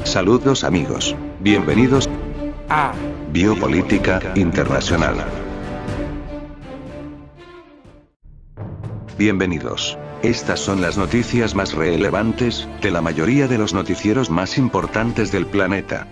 Saludos amigos. Bienvenidos a Biopolítica Internacional. Bienvenidos. Estas son las noticias más relevantes, de la mayoría de los noticieros más importantes del planeta.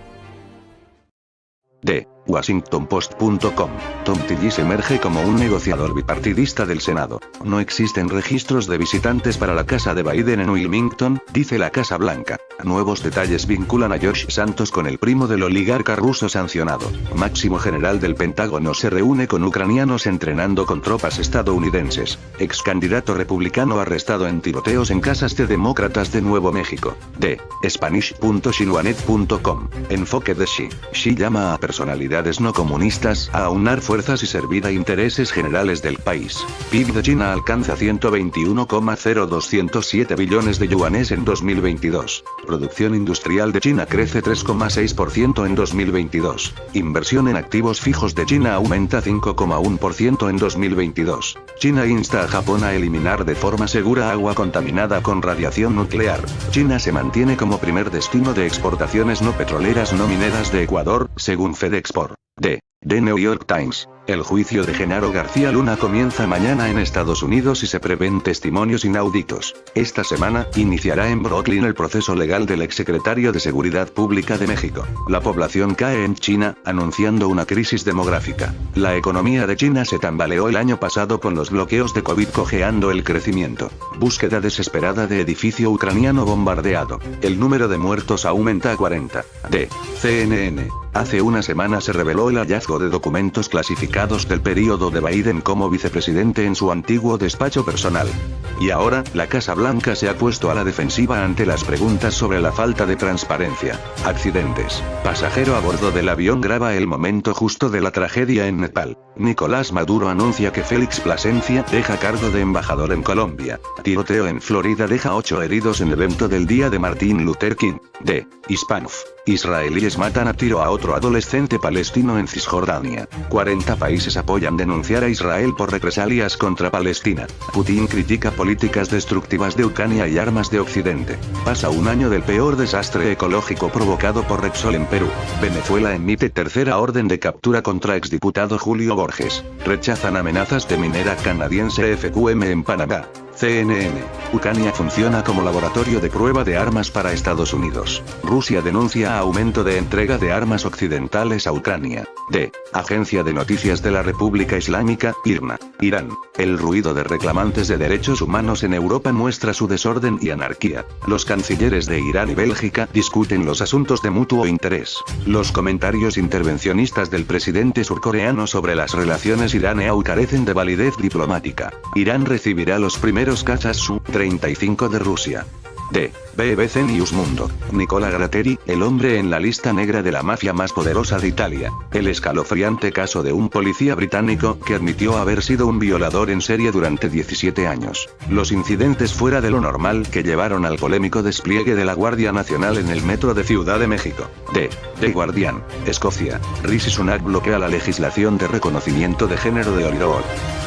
De WashingtonPost.com. Tom Tillis emerge como un negociador bipartidista del Senado. No existen registros de visitantes para la casa de Biden en Wilmington, dice la Casa Blanca. Nuevos detalles vinculan a George Santos con el primo del oligarca ruso sancionado. Máximo general del Pentágono se reúne con ucranianos entrenando con tropas estadounidenses. Ex candidato republicano arrestado en tiroteos en casas de demócratas de Nuevo México. De Spanish.xinhuanet.com. Enfoque de Xi. Xi llama a personalidades no comunistas a aunar fuerzas y servir a intereses generales del país. PIB de China alcanza 121,0207 billones de yuanes en 2022. Producción industrial de China crece 3,6% en 2022. Inversión en activos fijos de China aumenta 5,1% en 2022. China insta a Japón a eliminar de forma segura agua contaminada con radiación nuclear. China se mantiene como primer destino de exportaciones no petroleras no mineras de Ecuador, según FedExport. De The New York Times. El juicio de Genaro García Luna comienza mañana en Estados Unidos y se prevén testimonios inauditos. Esta semana, iniciará en Brooklyn el proceso legal del exsecretario de Seguridad Pública de México. La población cae en China, anunciando una crisis demográfica. La economía de China se tambaleó el año pasado con los bloqueos de COVID cojeando el crecimiento. Búsqueda desesperada de edificio ucraniano bombardeado. El número de muertos aumenta a 40. De CNN. Hace una semana se reveló el hallazgo de documentos clasificados del período de Biden como vicepresidente en su antiguo despacho personal. Y ahora, la Casa Blanca se ha puesto a la defensiva ante las preguntas sobre la falta de transparencia. Accidentes. Pasajero a bordo del avión graba el momento justo de la tragedia en Nepal. Nicolás Maduro anuncia que Félix Plasencia deja cargo de embajador en Colombia. Tiroteo en Florida deja 8 heridos en evento del día de Martin Luther King. De Hispanuf. Israelíes matan a tiro a otro adolescente palestino en Cisjordania. 40 países apoyan denunciar a Israel por represalias contra Palestina. Putin critica políticas destructivas de Ucrania y armas de Occidente. Pasa un año del peor desastre ecológico provocado por Repsol en Perú. Venezuela emite tercera orden de captura contra exdiputado Julio Borges. Rechazan amenazas de minera canadiense FQM en Panamá. CNN. Ucrania funciona como laboratorio de prueba de armas para Estados Unidos. Rusia denuncia aumento de entrega de armas occidentales a Ucrania. De Agencia de Noticias de la República Islámica, IRNA. Irán. El ruido de reclamantes de derechos humanos en Europa muestra su desorden y anarquía. Los cancilleres de Irán y Bélgica discuten los asuntos de mutuo interés. Los comentarios intervencionistas del presidente surcoreano sobre las relaciones Irán-EU carecen de validez diplomática. Irán recibirá los primeros cazas Su-35 de Rusia. De BBC News Mundo. Nicola Gratteri, el hombre en la lista negra de la mafia más poderosa de Italia. El escalofriante caso de un policía británico que admitió haber sido un violador en serie durante 17 años. Los incidentes fuera de lo normal que llevaron al polémico despliegue de la Guardia Nacional en el metro de Ciudad de México. De The Guardian. Escocia. Rishi Sunak bloquea la legislación de reconocimiento de género de Holyrood.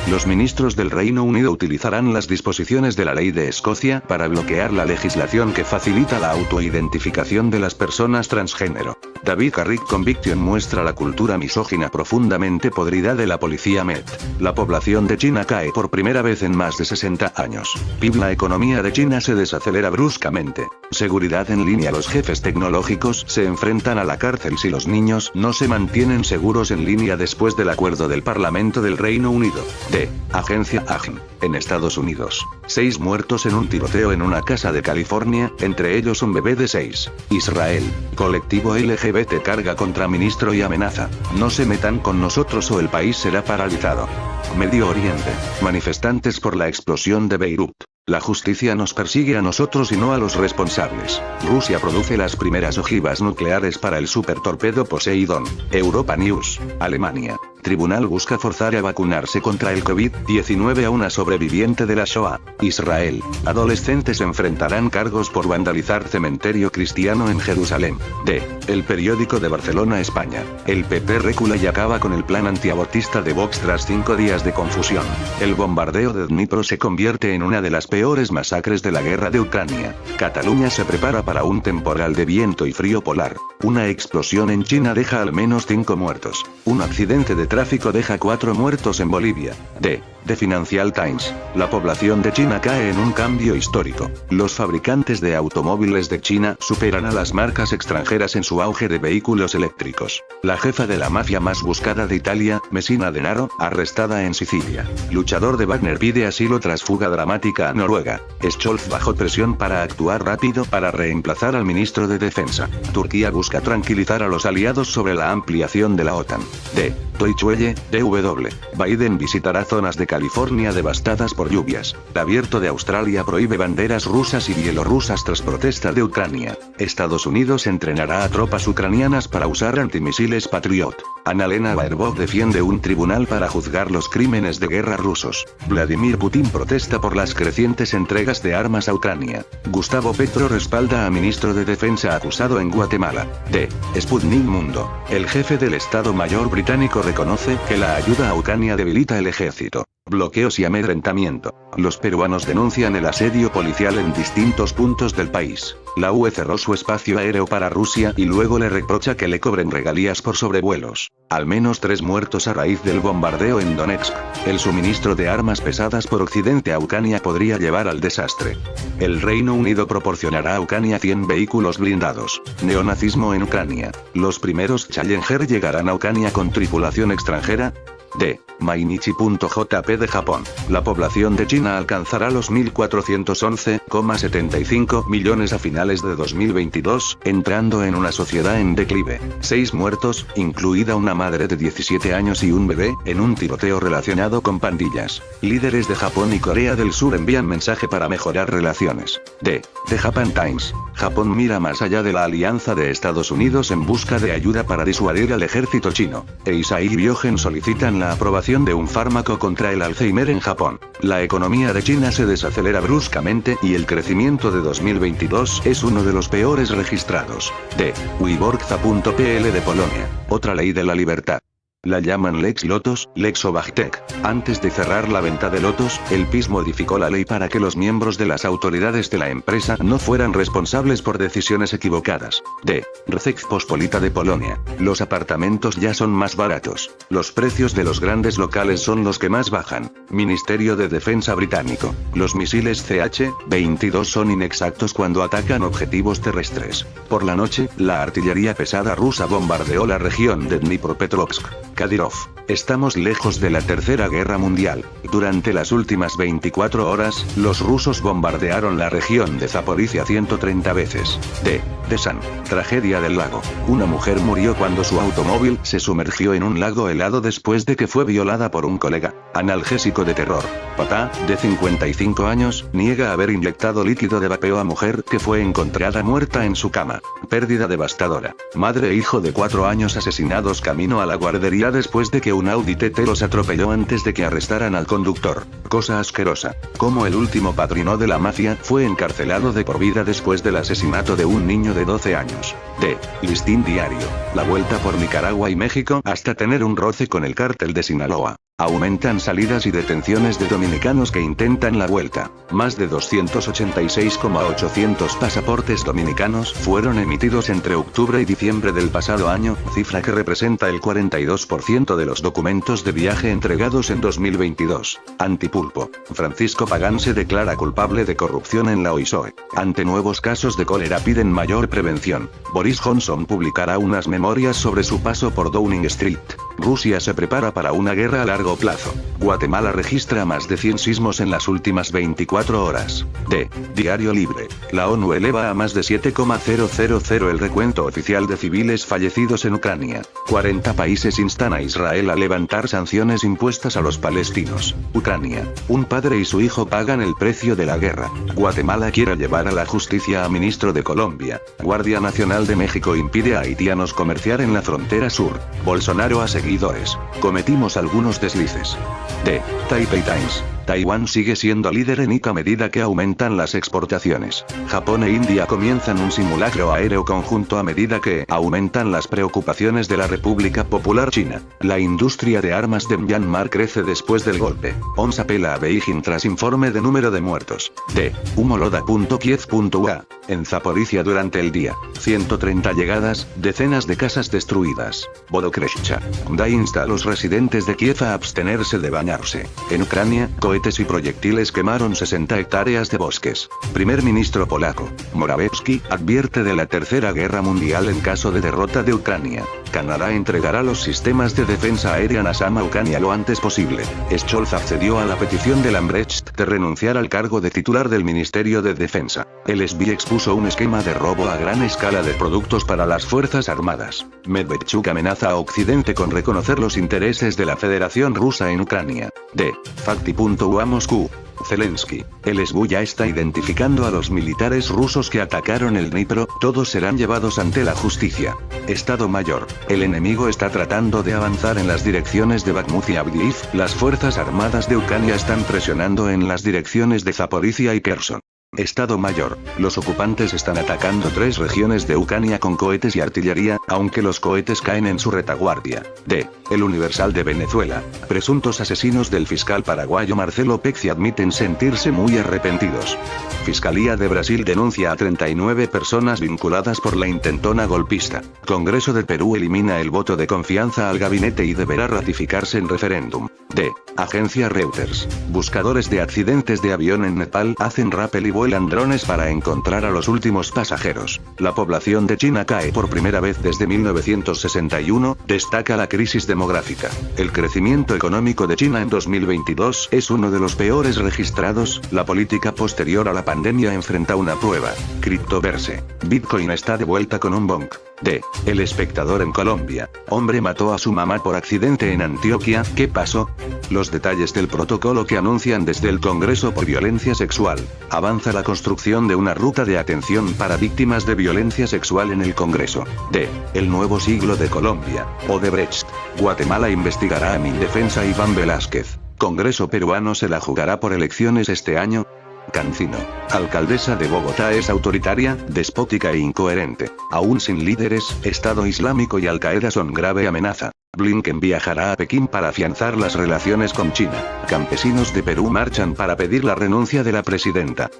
Los ministros del Reino Unido utilizarán las disposiciones de la ley de Escocia para bloquear la legislación que facilita la autoidentificación de las personas transgénero. David Carrick Conviction muestra la cultura misógina profundamente podrida de la policía Met. La población de China cae por primera vez en más de 60 años. PIB. La economía de China se desacelera bruscamente. Seguridad en línea. Los jefes tecnológicos se enfrentan a la cárcel si los niños no se mantienen seguros en línea después del acuerdo del Parlamento del Reino Unido. De Agencia AGM. En Estados Unidos. 6 muertos en un tiroteo en una casa de California, entre ellos un bebé de 6. Israel. Colectivo LGBT carga contra ministro y amenaza. No se metan con nosotros o el país será paralizado. Medio Oriente. Manifestantes por la explosión de Beirut. La justicia nos persigue a nosotros y no a los responsables. Rusia produce las primeras ojivas nucleares para el supertorpedo Poseidón. Europa News. Alemania. Tribunal busca forzar a vacunarse contra el COVID-19 a una sobreviviente de la Shoah. Israel. Adolescentes enfrentarán cargos por vandalizar cementerio cristiano en Jerusalén. D. El periódico de Barcelona, España. El PP recula y acaba con el plan antiabortista de Vox tras 5 días de confusión. El bombardeo de Dnipro se convierte en una de las peores masacres de la guerra de Ucrania. Cataluña se prepara para un temporal de viento y frío polar. Una explosión en China deja al menos 5 muertos. Un accidente de tráfico deja 4 muertos en Bolivia. D. The Financial Times. La población de China cae en un cambio histórico. Los fabricantes de automóviles de China superan a las marcas extranjeras en su auge de vehículos eléctricos. La jefa de la mafia más buscada de Italia, Messina Denaro, arrestada en Sicilia. Luchador de Wagner pide asilo tras fuga dramática a Noruega. Scholz bajo presión para actuar rápido para reemplazar al ministro de Defensa. Turquía busca tranquilizar a los aliados sobre la ampliación de la OTAN. D. Deutsche Welle, DW. Biden visitará zonas de California devastadas por lluvias. Abierto de Australia prohíbe banderas rusas y bielorrusas tras protesta de Ucrania. Estados Unidos entrenará a tropas ucranianas para usar antimisiles Patriot. Annalena Baerbock defiende un tribunal para juzgar los crímenes de guerra rusos. Vladimir Putin protesta por las crecientes entregas de armas a Ucrania. Gustavo Petro respalda a ministro de Defensa acusado en Guatemala. D. Sputnik Mundo. El jefe del Estado Mayor británico reconoce que la ayuda a Ucrania debilita el ejército. Bloqueos y amedrentamiento. Los peruanos denuncian el asedio policial en distintos puntos del país. La UE cerró su espacio aéreo para Rusia y luego le reprocha que le cobren regalías por sobrevuelos. Al menos 3 muertos a raíz del bombardeo en Donetsk. El suministro de armas pesadas por Occidente a Ucrania podría llevar al desastre. El Reino Unido proporcionará a Ucrania 100 vehículos blindados. Neonazismo en Ucrania. Los primeros Challenger llegarán a Ucrania con tripulación extranjera. D. Mainichi.jp de Japón. La población de China alcanzará los 1.411,75 millones a finales de 2022, entrando en una sociedad en declive. 6 muertos, incluida una madre de 17 años y un bebé, en un tiroteo relacionado con pandillas. Líderes de Japón y Corea del Sur envían mensaje para mejorar relaciones. D. The Japan Times. Japón mira más allá de la alianza de Estados Unidos en busca de ayuda para disuadir al ejército chino. Eisai y Biogen solicitan la aprobación de un fármaco contra el Alzheimer en Japón. La economía de China se desacelera bruscamente y el crecimiento de 2022 es uno de los peores registrados. D. Wyborgza.pl de Polonia. Otra ley de la libertad. La llaman Lex Lotos, Lex Obajtek. Antes de cerrar la venta de lotos, el PiS modificó la ley para que los miembros de las autoridades de la empresa no fueran responsables por decisiones equivocadas. D. Rzeczpospolita de Polonia. Los apartamentos ya son más baratos. Los precios de los grandes locales son los que más bajan. Ministerio de Defensa británico. Los misiles CH-22 son inexactos cuando atacan objetivos terrestres. Por la noche, la artillería pesada rusa bombardeó la región de Dnipropetrovsk. Kadyrov. Estamos lejos de la Tercera Guerra Mundial. Durante las últimas 24 horas, los rusos bombardearon la región de Zaporizhia 130 veces. D. The Sun. Tragedia del lago. Una mujer murió cuando su automóvil se sumergió en un lago helado después de que fue violada por un colega. Analgésico de terror. Papá, de 55 años, niega haber inyectado líquido de vapeo a mujer que fue encontrada muerta en su cama. Pérdida devastadora. Madre e hijo de 4 años asesinados camino a la guardería después de que un Audi TT los atropelló antes de que arrestaran al conductor. Cosa asquerosa. Como el último padrino de la mafia fue encarcelado de por vida después del asesinato de un niño de 12 años. D. Listín Diario. La vuelta por Nicaragua y México hasta tener un roce con el cártel de Sinaloa. Aumentan salidas y detenciones de dominicanos que intentan la vuelta. Más de 286,800 pasaportes dominicanos fueron emitidos entre octubre y diciembre del pasado año, cifra que representa el 42% de los documentos de viaje entregados en 2022. Antipulpo. Francisco Pagán se declara culpable de corrupción en la OISOE. Ante nuevos casos de cólera piden mayor prevención. Boris Johnson publicará unas memorias sobre su paso por Downing Street. Rusia se prepara para una guerra a largo largo plazo. Guatemala registra más de 100 sismos en las últimas 24 horas. D. Diario Libre. La ONU eleva a más de 7,000 el recuento oficial de civiles fallecidos en Ucrania. 40 países instan a Israel a levantar sanciones impuestas a los palestinos. Ucrania. Un padre y su hijo pagan el precio de la guerra. Guatemala quiere llevar a la justicia a ministro de Colombia. Guardia Nacional de México impide a haitianos comerciar en la frontera sur. Bolsonaro a seguidores. Cometimos algunos deslices. D. Taipei Times. Taiwán sigue siendo líder en ICA a medida que aumentan las exportaciones. Japón e India comienzan un simulacro aéreo conjunto a medida que aumentan las preocupaciones de la República Popular China. La industria de armas de Myanmar crece después del golpe. OMS apela a Beijing tras informe de número de muertos. D. Humoloda.kiev.ua. En Zaporizhia durante el día. 130 llegadas, decenas de casas destruidas. Vodokreschcha. Da insta a los residentes de Kiev a abstenerse de bañarse. En Ucrania, cohetes y proyectiles quemaron 60 hectáreas de bosques. Primer ministro polaco, Morawiecki, advierte de la Tercera Guerra Mundial en caso de derrota de Ucrania. Canadá entregará los sistemas de defensa aérea NASAM a Ucrania lo antes posible. Scholz accedió a la petición de Lambrecht de renunciar al cargo de titular del Ministerio de Defensa. El SBI expuso un esquema de robo a gran escala de productos para las Fuerzas Armadas. Medvedchuk amenaza a Occidente con reconocer los intereses de la Federación Rusa en Ucrania. D. Fakti.ua Moscú. Zelensky. El SBU ya está identificando a los militares rusos que atacaron el Dnipro, todos serán llevados ante la justicia. Estado Mayor. El enemigo está tratando de avanzar en las direcciones de Bakhmut y Avdiivka. Las fuerzas armadas de Ucrania están presionando en las direcciones de Zaporizhia y Kherson. Estado Mayor. Los ocupantes están atacando 3 regiones de Ucrania con cohetes y artillería, aunque los cohetes caen en su retaguardia. D. El Universal de Venezuela. Presuntos asesinos del fiscal paraguayo Marcelo Pecci admiten sentirse muy arrepentidos. Fiscalía de Brasil denuncia a 39 personas vinculadas por la intentona golpista. Congreso de Perú elimina el voto de confianza al gabinete y deberá ratificarse en referéndum. D. Agencia Reuters. Buscadores de accidentes de avión en Nepal hacen rappel y vuelan drones para encontrar a los últimos pasajeros. La población de China cae por primera vez desde 1961, destaca la crisis demográfica. El crecimiento económico de China en 2022 es uno de los peores registrados, la política posterior a la pandemia enfrenta una prueba. Criptoverse. Bitcoin está de vuelta con un bonk. D. El Espectador en Colombia. Hombre mató a su mamá por accidente en Antioquia, ¿qué pasó? Los detalles del protocolo que anuncian desde el Congreso por violencia sexual. Avanza la construcción de una ruta de atención para víctimas de violencia sexual en el Congreso. D. El nuevo siglo de Colombia. Odebrecht. Guatemala investigará a Mindefensa Iván Velázquez. Congreso peruano se la jugará por elecciones este año. Cancino. Alcaldesa de Bogotá es autoritaria, despótica e incoherente. Aún sin líderes, Estado Islámico y Al-Qaeda son grave amenaza. Blinken viajará a Pekín para afianzar las relaciones con China. Campesinos de Perú marchan para pedir la renuncia de la presidenta.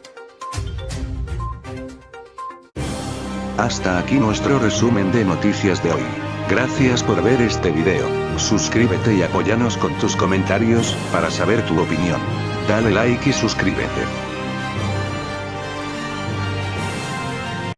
Hasta aquí nuestro resumen de noticias de hoy. Gracias por ver este video. Suscríbete y apóyanos con tus comentarios, para saber tu opinión. Dale like y suscríbete.